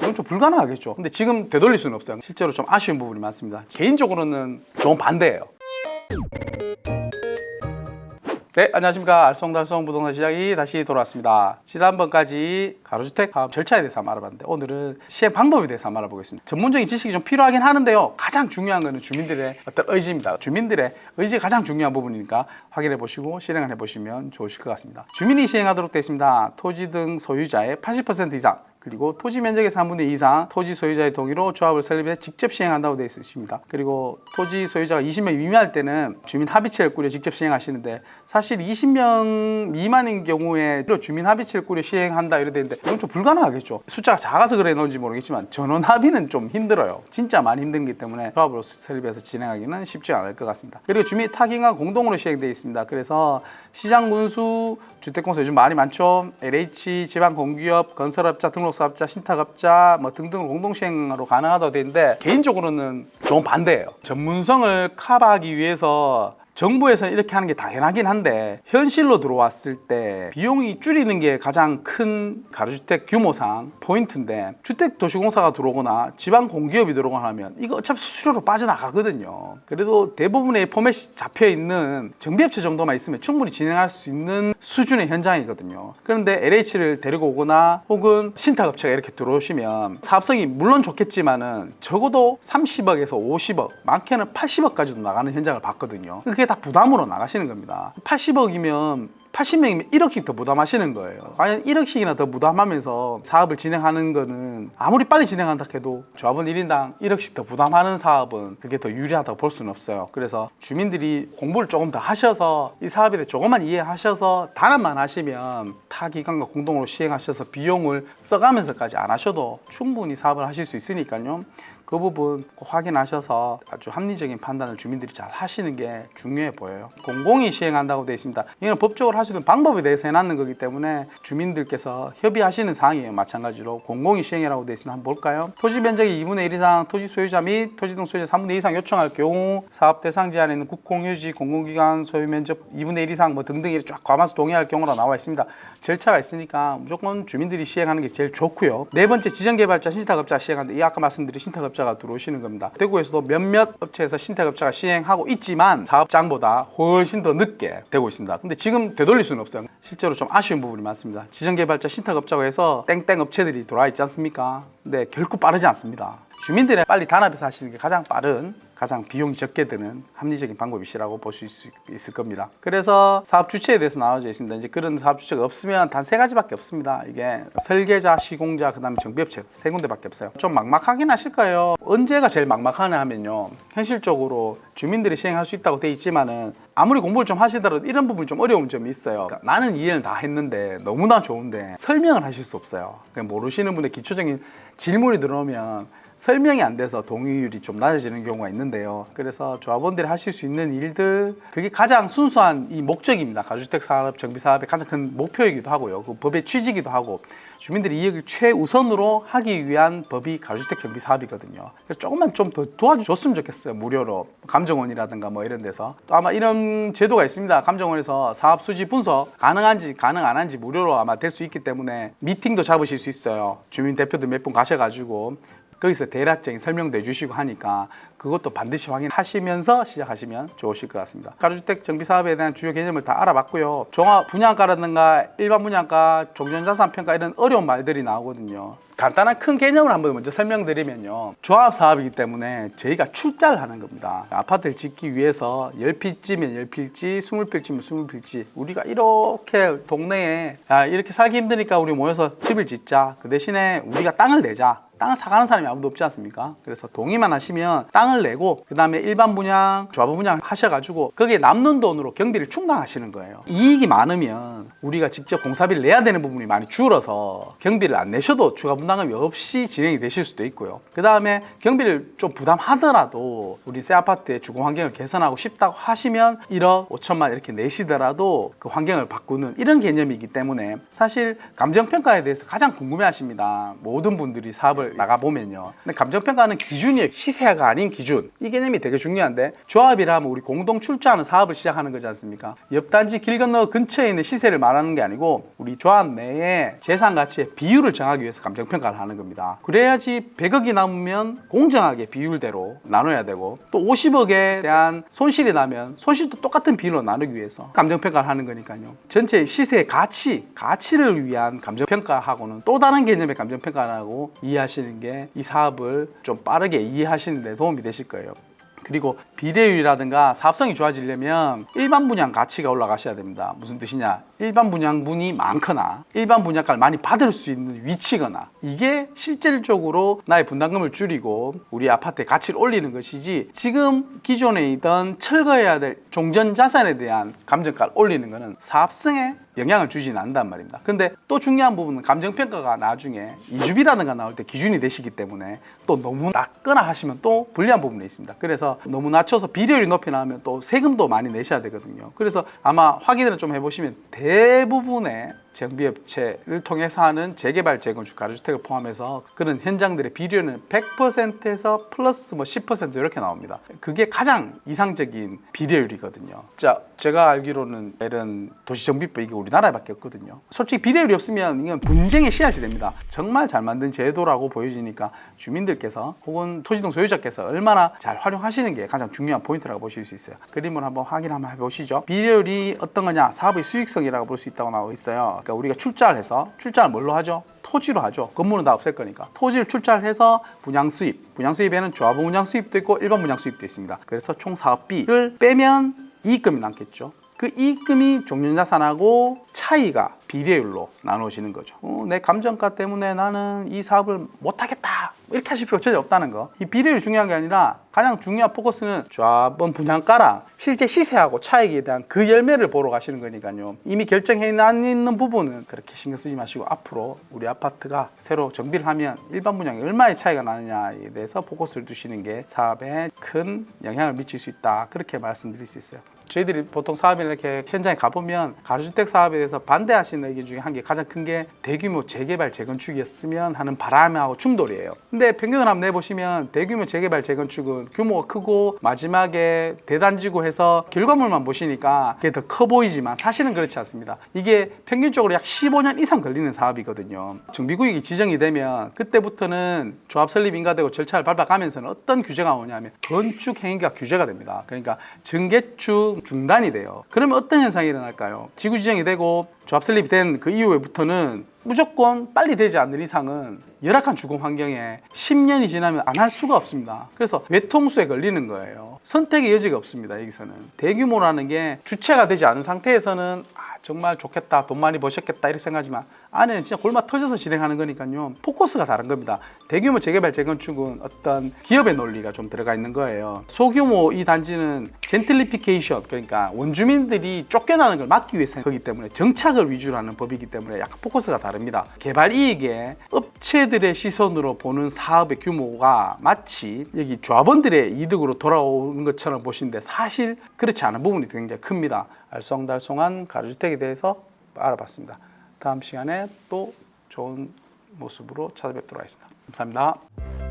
이건 좀 불가능하겠죠. 근데 지금 되돌릴 수는 없어요. 실제로 좀 아쉬운 부분이 많습니다. 개인적으로는 좀 반대예요. 네, 안녕하십니까. 알쏭달쏭 부동산 시장이 다시 돌아왔습니다. 지난번까지 가로주택 사업 절차에 대해서 한번 알아봤는데 오늘은 시행 방법에 대해서 한번 알아보겠습니다. 전문적인 지식이 좀 필요하긴 하는데요. 가장 중요한 거는 주민들의 어떤 의지입니다. 주민들의 의지가 가장 중요한 부분이니까 확인해 보시고 실행을 해보시면 좋으실 것 같습니다. 주민이 시행하도록 되어 있습니다. 토지 등 소유자의 80% 이상 그리고 토지 면적의 3분의 2 이상 토지 소유자의 동의로 조합을 설립해 직접 시행한다고 되어 있습니다. 그리고 토지 소유자가 20명 미만일 때는 주민 합의체를 꾸려 직접 시행하시는데 사실 20명 미만인 경우에 주민 합의체를 꾸려 시행한다 이래 되는데 이건 좀 불가능하겠죠. 숫자가 작아서 그래 놓은지 모르겠지만 전원 합의는 좀 힘들어요. 진짜 많이 힘들기 때문에 조합으로 설립해서 진행하기는 쉽지 않을 것 같습니다. 그리고 주민 타깃과 공동으로 시행되어 있습니다. 그래서 시장 군수 주택공사 요즘 말이 많죠. LH, 지방공기업, 건설업자, 등록사업자, 신탁업자 뭐 등등 공동시행으로 가능하다고 되는데 개인적으로는 좀 반대예요. 전문성을 커버하기 위해서 정부에서는 이렇게 하는 게 당연하긴 한데 현실로 들어왔을 때 비용이 줄이는 게 가장 큰 가로주택 규모상 포인트인데 주택도시공사가 들어오거나 지방공기업이 들어오거나 하면 이거 어차피 수수료로 빠져나가거든요. 그래도 대부분의 포맷이 잡혀있는 정비업체 정도만 있으면 충분히 진행할 수 있는 수준의 현장이거든요. 그런데 LH를 데리고 오거나 혹은 신탁업체가 이렇게 들어오시면 사업성이 물론 좋겠지만은 적어도 30억에서 50억 많게는 80억까지도 나가는 현장을 봤거든요. 그게 다 부담으로 나가시는 겁니다. 80억이면 80명이면 1억씩 더 부담하시는 거예요. 과연 1억씩이나 더 부담하면서 사업을 진행하는 거는 아무리 빨리 진행한다 해도 조합원 1인당 1억씩 더 부담하는 사업은 그게 더 유리하다고 볼 수는 없어요. 그래서 주민들이 공부를 조금 더 하셔서 이 사업에 대해 조금만 이해하셔서 단합만 하시면 타 기관과 공동으로 시행하셔서 비용을 써가면서까지 안 하셔도 충분히 사업을 하실 수 있으니까요. 그 부분 꼭 확인하셔서 아주 합리적인 판단을 주민들이 잘 하시는 게 중요해 보여요. 공공이 시행한다고 되어 있습니다. 이건 법적으로 하시는 방법에 대해서 해놨는 거기 때문에 주민들께서 협의하시는 사항이에요. 마찬가지로 공공이 시행이라고 되어 있습니다. 한번 볼까요? 토지 면적이 2분의 1 이상 토지 소유자 및 토지 등 소유자 3분의 2 이상 요청할 경우 사업 대상 제한에 있는 국공유지 공공기관 소유 면적 2분의 1 이상 뭐 등등 이렇게 쫙 과마서 동의할 경우라 나와 있습니다. 절차가 있으니까 무조건 주민들이 시행하는 게 제일 좋고요. 네 번째 지정개발자 신탁업자 시행하는데 이 아까 말씀드린 신탁업자가 들어오시는 겁니다. 대구에서도 몇몇 업체에서 신탁업자가 시행하고 있지만 사업장보다 훨씬 더 늦게 되고 있습니다. 근데 지금 되돌릴 수는 없어요. 실제로 좀 아쉬운 부분이 많습니다. 지정개발자 신탁업자고 해서 땡땡 업체들이 들어와 있지 않습니까? 근데 결코 빠르지 않습니다. 주민들이 빨리 단합해서 하시는 게 가장 빠른 가장 비용이 적게 드는 합리적인 방법이시라고 볼 수 있을 겁니다. 그래서 사업 주체에 대해서 나와져 있습니다. 이제 그런 사업 주체가 없으면 단 3가지밖에 없습니다. 이게 설계자, 시공자, 그다음에 정비업체 3군데밖에 없어요. 좀 막막하긴 하실 거예요. 언제가 제일 막막하냐 하면요. 현실적으로 주민들이 시행할 수 있다고 돼 있지만은 아무리 공부를 좀 하시더라도 이런 부분이 좀 어려운 점이 있어요. 그러니까 나는 이해를 다 했는데 너무나 좋은데 설명을 하실 수 없어요. 그러니까 모르시는 분의 기초적인 질문이 들어오면 설명이 안 돼서 동의율이 좀 낮아지는 경우가 있는데요. 그래서 조합원들이 하실 수 있는 일들 그게 가장 순수한 이 목적입니다. 가주택 사업, 정비 사업의 가장 큰 목표이기도 하고요. 그 법의 취지이기도 하고 주민들이 이익을 최우선으로 하기 위한 법이 가주택 정비 사업이거든요. 그래서 조금만 좀 더 도와줬으면 좋겠어요. 무료로 감정원이라든가 뭐 이런 데서 또 아마 이런 제도가 있습니다. 감정원에서 사업 수지 분석 가능한지 가능 안 한지 무료로 아마 될 수 있기 때문에 미팅도 잡으실 수 있어요. 주민 대표들 몇 분 가셔가지고 거기서 대략적인 설명도 해주시고 하니까 그것도 반드시 확인하시면서 시작하시면 좋으실 것 같습니다. 가로주택 정비사업에 대한 주요 개념을 다 알아봤고요. 종합 분양가라든가 일반 분양가, 종전자산평가 이런 어려운 말들이 나오거든요. 간단한 큰 개념을 한번 먼저 설명드리면요. 조합사업이기 때문에 저희가 출자를 하는 겁니다. 아파트를 짓기 위해서 10필지면 10필지, 20필지면 20필지 우리가 이렇게 동네에 이렇게 살기 힘드니까 우리 모여서 집을 짓자. 그 대신에 우리가 땅을 내자. 땅을 사가는 사람이 아무도 없지 않습니까? 그래서 동의만 하시면 땅을 내고 그 다음에 일반 분양, 조합원 분양 하셔가지고 거기에 남는 돈으로 경비를 충당하시는 거예요. 이익이 많으면 우리가 직접 공사비를 내야 되는 부분이 많이 줄어서 경비를 안 내셔도 추가 분담금이 없이 진행이 되실 수도 있고요. 그 다음에 경비를 좀 부담하더라도 우리 새 아파트의 주거 환경을 개선하고 싶다고 하시면 1억 5천만 이렇게 내시더라도 그 환경을 바꾸는 이런 개념이기 때문에 사실 감정평가에 대해서 가장 궁금해하십니다. 모든 분들이 사업을 나가보면요. 근데 감정평가는 기준이에요. 시세가 아닌 기준. 이 개념이 되게 중요한데 조합이라면 우리 공동 출자하는 사업을 시작하는 거지 않습니까? 옆 단지 길 건너 근처에 있는 시세를 말하는 말하는 게 아니고 우리 조합 내에 재산 가치의 비율을 정하기 위해서 감정평가를 하는 겁니다. 그래야지 100억이 남으면 공정하게 비율대로 나눠야 되고, 또 50억에 대한 손실이 나면 손실도 똑같은 비율로 나누기 위해서 감정평가를 하는 거니까요. 전체 시세의 가치를 위한 감정평가하고는 또 다른 개념의 감정평가라고 이해하시는 게 이 사업을 좀 빠르게 이해하시는 데 도움이 되실 거예요. 그리고 비례율이라든가 사업성이 좋아지려면 일반 분양 가치가 올라가셔야 됩니다. 무슨 뜻이냐? 일반 분양분이 많거나 일반 분양가를 많이 받을 수 있는 위치거나, 이게 실질적으로 나의 분담금을 줄이고 우리 아파트의 가치를 올리는 것이지, 지금 기존에 있던 철거해야 될 종전 자산에 대한 감정가를 올리는 것은 사업성에 영향을 주지는 않는단 말입니다. 근데 또 중요한 부분은 감정평가가 나중에 이주비라든가 나올 때 기준이 되시기 때문에 또 너무 낮거나 하시면 또 불리한 부분이 있습니다. 그래서 너무 낮춰서 비례율이 높이 나오면 또 세금도 많이 내셔야 되거든요. 그래서 아마 확인을 좀 해보시면 대부분의 정비업체를 통해서 하는 재개발, 재건축, 가로주택을 포함해서 그런 현장들의 비율은 100%에서 플러스 10% 이렇게 나옵니다. 그게 가장 이상적인 비례율이거든요. 자, 제가 알기로는 이런 도시정비법 이게 우리나라에밖에 없거든요. 솔직히 비례율이 없으면 이건 분쟁의 씨앗이 됩니다. 정말 잘 만든 제도라고 보여지니까 주민들께서 혹은 토지동 소유자께서 얼마나 잘 활용하시는 게 가장 중요한 포인트라고 보실 수 있어요. 그림을 한번 확인 한번 해보시죠. 비례율이 어떤 거냐? 사업의 수익성이라고 볼 수 있다고 나와 있어요. 그러니까 우리가 출자를 해서, 출자를 뭘로 하죠? 토지로 하죠. 건물은 다 없앨 거니까 토지를 출자를 해서 분양 수입에는 조합원 분양 수입도 있고 일반 분양 수입도 있습니다. 그래서 총 사업비를 빼면 이익금이 남겠죠. 그 이익금이 종전자산하고 차이가 비례율로 나누어지는 거죠. 내 감정가 때문에 나는 이 사업을 못하겠다, 이렇게 하실 필요 전혀 없다는 거. 이 비례율이 중요한 게 아니라 가장 중요한 포커스는 조합원 분양가랑 실제 시세하고 차익에 대한 그 열매를 보러 가시는 거니까요. 이미 결정해 있는 부분은 그렇게 신경 쓰지 마시고, 앞으로 우리 아파트가 새로 정비를 하면 일반 분양이 얼마의 차이가 나느냐에 대해서 포커스를 두시는 게 사업에 큰 영향을 미칠 수 있다, 그렇게 말씀드릴 수 있어요. 저희들이 보통 사업이나 이렇게 현장에 가보면 가로주택 사업에 대해서 반대하시는 의견 중에 한 게, 가장 큰 게 대규모 재개발, 재건축이었으면 하는 바람하고 충돌이에요. 근데 평균을 한번 내보시면 대규모 재개발, 재건축은 규모가 크고 마지막에 대단지고 해서 결과물만 보시니까 그게 더 커 보이지만 사실은 그렇지 않습니다. 이게 평균적으로 약 15년 이상 걸리는 사업이거든요. 정비구역이 지정이 되면 그때부터는 조합 설립 인가되고 절차를 밟아가면서는 어떤 규제가 오냐면 건축 행위가 규제가 됩니다. 그러니까 증개축 중단이 돼요. 그러면 어떤 현상이 일어날까요? 지구 지정이 되고 조합 설립이 된 그 이후부터는 무조건 빨리 되지 않는 이상은 열악한 주거 환경에 10년이 지나면 안 할 수가 없습니다. 그래서 외통수에 걸리는 거예요. 선택의 여지가 없습니다. 여기서는 대규모라는 게 주체가 되지 않은 상태에서는 정말 좋겠다, 돈 많이 버셨겠다 이렇게 생각하지만 안에는 진짜 골마 터져서 진행하는 거니까요. 포커스가 다른 겁니다. 대규모 재개발, 재건축은 어떤 기업의 논리가 좀 들어가 있는 거예요. 소규모 이 단지는 젠틀리피케이션, 그러니까 원주민들이 쫓겨나는 걸 막기 위해서 거기 때문에 정착을 위주로 하는 법이기 때문에 약간 포커스가 다릅니다. 개발 이익에 업체들의 시선으로 보는 사업의 규모가 마치 여기 조합원들의 이득으로 돌아오는 것처럼 보시는데 사실 그렇지 않은 부분이 굉장히 큽니다. 알쏭달쏭한 가로주택에 대해서 알아봤습니다. 다음 시간에 또 좋은 모습으로 찾아뵙도록 하겠습니다. 감사합니다.